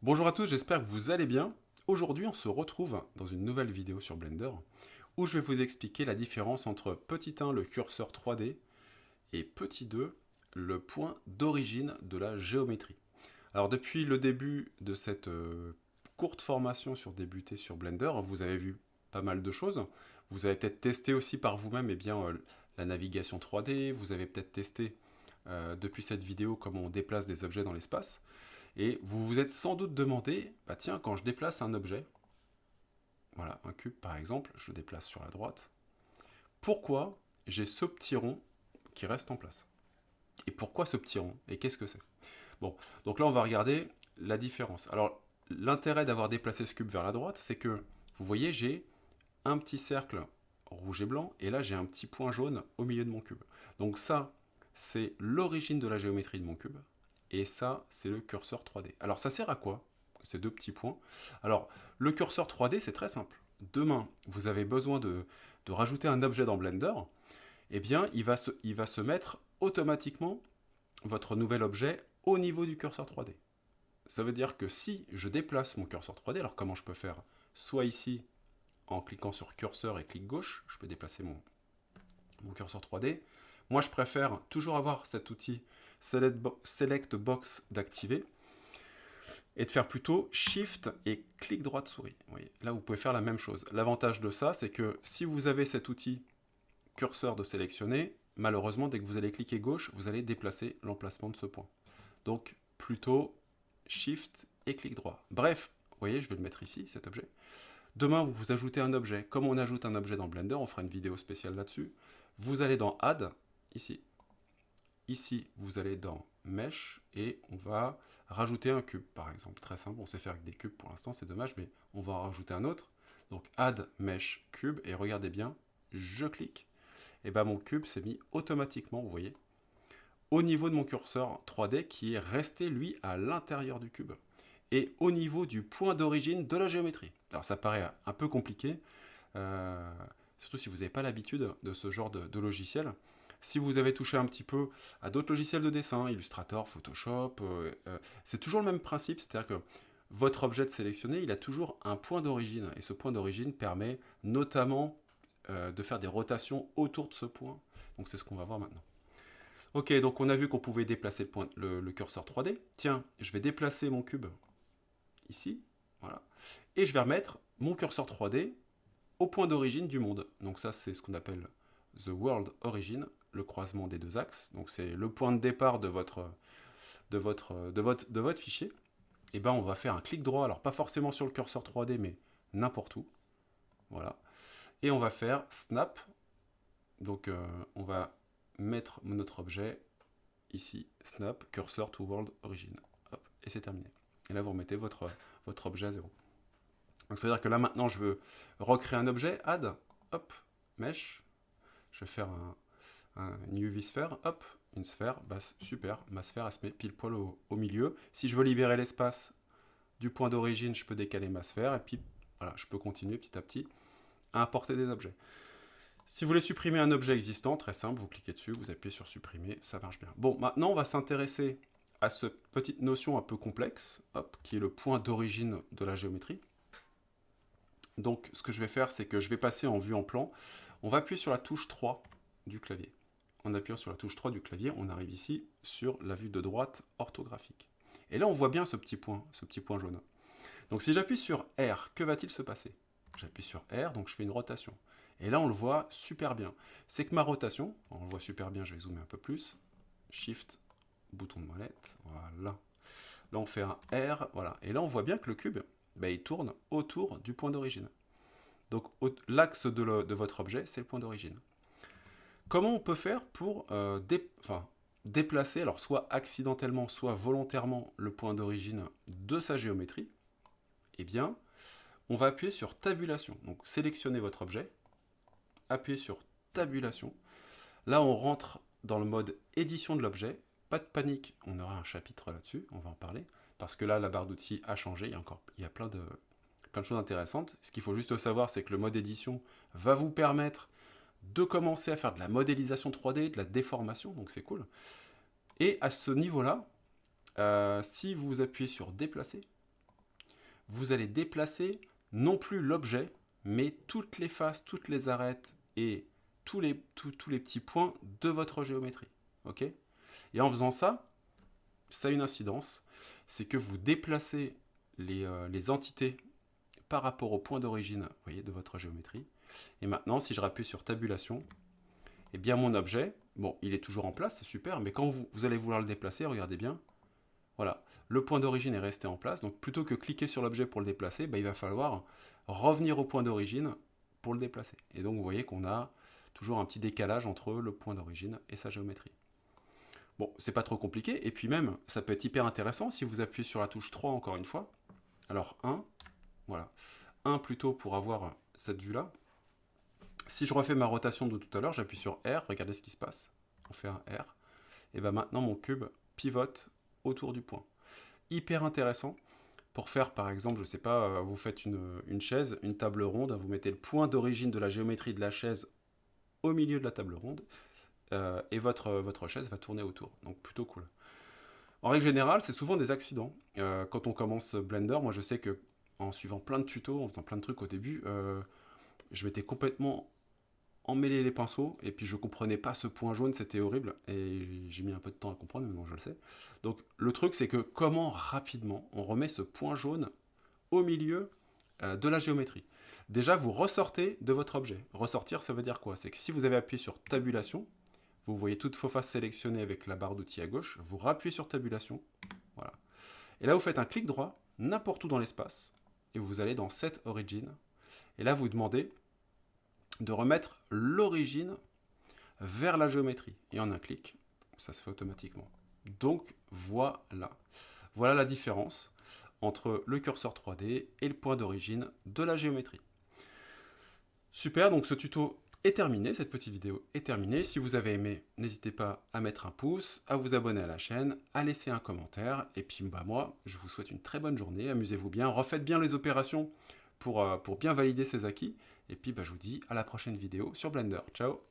Bonjour à tous, j'espère que vous allez bien. Aujourd'hui, on se retrouve dans une nouvelle vidéo sur Blender où je vais vous expliquer la différence entre petit 1, le curseur 3D, et petit 2, le point d'origine de la géométrie. Alors depuis le début de cette courte formation sur débuter sur Blender, vous avez vu pas mal de choses. Vous avez peut-être testé aussi par vous-même la navigation 3D, vous avez peut-être testé depuis cette vidéo comment on déplace des objets dans l'espace. Et vous vous êtes sans doute demandé, bah tiens, quand je déplace un objet, voilà, un cube par exemple, je le déplace sur la droite, pourquoi j'ai ce petit rond qui reste en place? Et pourquoi ce petit rond? Et qu'est-ce que c'est? Bon, donc là on va regarder la différence. Alors, l'intérêt d'avoir déplacé ce cube vers la droite, c'est que, vous voyez, j'ai un petit cercle rouge et blanc, et là j'ai un petit point jaune au milieu de mon cube. Donc ça, c'est l'origine de la géométrie de mon cube. Et ça, c'est le curseur 3D. Alors ça sert à quoi, ces deux petits points? Alors, le curseur 3D, c'est très simple. Demain, vous avez besoin de rajouter un objet dans Blender, eh bien, il va se mettre automatiquement votre nouvel objet au niveau du curseur 3D. Ça veut dire que si je déplace mon curseur 3D, alors comment je peux faire? Soit ici, en cliquant sur curseur et clic gauche, je peux déplacer mon curseur 3D. Moi, je préfère toujours avoir cet outil Select Box d'activer et de faire plutôt Shift et clic droit de souris. Vous voyez, là, vous pouvez faire la même chose. L'avantage de ça, c'est que si vous avez cet outil curseur de sélectionner, malheureusement, dès que vous allez cliquer gauche, vous allez déplacer l'emplacement de ce point. Donc, plutôt Shift et clic droit. Bref, vous voyez, je vais le mettre ici, cet objet. Demain, vous ajoutez un objet. Comme on ajoute un objet dans Blender, on fera une vidéo spéciale là-dessus. Vous allez dans Add, ici. Ici, vous allez dans Mesh et on va rajouter un cube, par exemple. Très simple, on sait faire avec des cubes pour l'instant, c'est dommage, mais on va en rajouter un autre. Donc Add Mesh Cube, et regardez bien, je clique, et bien mon cube s'est mis automatiquement, vous voyez, au niveau de mon curseur 3D qui est resté, lui, à l'intérieur du cube et au niveau du point d'origine de la géométrie. Alors ça paraît un peu compliqué, surtout si vous n'avez pas l'habitude de ce genre de logiciel. Si vous avez touché un petit peu à d'autres logiciels de dessin, Illustrator, Photoshop, c'est toujours le même principe, c'est-à-dire que votre objet de sélectionner, il a toujours un point d'origine, et ce point d'origine permet notamment de faire des rotations autour de ce point. Donc c'est ce qu'on va voir maintenant. Ok, donc on a vu qu'on pouvait déplacer le curseur 3D. Tiens, je vais déplacer mon cube ici, voilà, et je vais remettre mon curseur 3D au point d'origine du monde. Donc ça, c'est ce qu'on appelle the world origin, le croisement des deux axes. Donc c'est le point de départ de votre fichier. Et ben on va faire un clic droit, alors pas forcément sur le curseur 3D, mais n'importe où. Voilà. Et on va faire snap. Donc on va mettre notre objet ici, snap, cursor to world origin. Hop, et c'est terminé. Et là, vous remettez votre objet à 0. Donc, ça veut dire que là, maintenant, je veux recréer un objet, add, hop, mesh. Je vais faire une UV sphère, hop, une sphère, bah, super, ma sphère, elle se met pile poil au milieu. Si je veux libérer l'espace du point d'origine, je peux décaler ma sphère, et puis, voilà, je peux continuer petit à petit à importer des objets. Si vous voulez supprimer un objet existant, très simple, vous cliquez dessus, vous appuyez sur supprimer, ça marche bien. Bon, maintenant on va s'intéresser à cette petite notion un peu complexe, hop, qui est le point d'origine de la géométrie. Donc ce que je vais faire, c'est que je vais passer en vue en plan. On va appuyer sur la touche 3 du clavier. En appuyant sur la touche 3 du clavier, on arrive ici sur la vue de droite orthographique. Et là on voit bien ce petit point jaune. Donc si j'appuie sur R, que va-t-il se passer? J'appuie sur R, donc je fais une rotation. Et là, on le voit super bien. C'est que ma rotation, on le voit super bien, je vais zoomer un peu plus. Shift, bouton de molette, voilà. Là, on fait un R, voilà. Et là, on voit bien que le cube, bah, il tourne autour du point d'origine. Donc, l'axe de votre objet, c'est le point d'origine. Comment on peut faire pour déplacer, alors soit accidentellement, soit volontairement, le point d'origine de sa géométrie? Eh bien, on va appuyer sur tabulation. Donc, sélectionnez votre objet, appuyez sur tabulation. Là, on rentre dans le mode édition de l'objet. Pas de panique, on aura un chapitre là-dessus, on va en parler. Parce que là, la barre d'outils a changé, il y a plein de choses intéressantes. Ce qu'il faut juste savoir, c'est que le mode édition va vous permettre de commencer à faire de la modélisation 3D, de la déformation, donc c'est cool. Et à ce niveau-là, si vous appuyez sur déplacer, vous allez déplacer non plus l'objet, mais toutes les faces, toutes les arêtes et tous les petits points de votre géométrie. Ok? Et en faisant ça, ça a une incidence, c'est que vous déplacez les entités par rapport au point d'origine, voyez, de votre géométrie. Et maintenant, si je rappuie sur tabulation, eh bien mon objet, bon, il est toujours en place, c'est super, mais quand vous allez vouloir le déplacer, regardez bien, voilà, le point d'origine est resté en place, donc plutôt que cliquer sur l'objet pour le déplacer, il va falloir revenir au point d'origine pour le déplacer. Et donc vous voyez qu'on a toujours un petit décalage entre le point d'origine et sa géométrie. Bon, c'est pas trop compliqué, et puis même, ça peut être hyper intéressant si vous appuyez sur la touche 3 encore une fois. Alors 1, voilà, 1 plutôt pour avoir cette vue-là. Si je refais ma rotation de tout à l'heure, j'appuie sur R, regardez ce qui se passe. On fait un R, et bien maintenant mon cube pivote autour du point. Hyper intéressant pour faire par exemple, je ne sais pas, vous faites une chaise, une table ronde, vous mettez le point d'origine de la géométrie de la chaise au milieu de la table ronde, et votre chaise va tourner autour. Donc plutôt cool. En règle générale, c'est souvent des accidents. Quand on commence Blender, moi je sais que en suivant plein de tutos, en faisant plein de trucs au début, je m'étais complètement emmêlé les pinceaux, et puis je comprenais pas ce point jaune, c'était horrible, et j'ai mis un peu de temps à comprendre, mais bon, je le sais. Donc le truc, c'est que comment rapidement on remet ce point jaune au milieu de la géométrie. Déjà, vous ressortez de votre objet. Ressortir, ça veut dire quoi? C'est que si vous avez appuyé sur tabulation, vous voyez toutes vos faces sélectionnées avec la barre d'outils à gauche, vous rappuyez sur tabulation, voilà. Et là, vous faites un clic droit, n'importe où dans l'espace, et vous allez dans Set Origin, et là, vous demandez de remettre l'origine vers la géométrie. Et en un clic, ça se fait automatiquement. Donc voilà. Voilà la différence entre le curseur 3D et le point d'origine de la géométrie. Super, donc ce tuto est terminé, cette petite vidéo est terminée. Si vous avez aimé, n'hésitez pas à mettre un pouce, à vous abonner à la chaîne, à laisser un commentaire. Et puis moi, je vous souhaite une très bonne journée, amusez-vous bien, refaites bien les opérations pour bien valider ces acquis. Et puis je vous dis à la prochaine vidéo sur Blender. Ciao!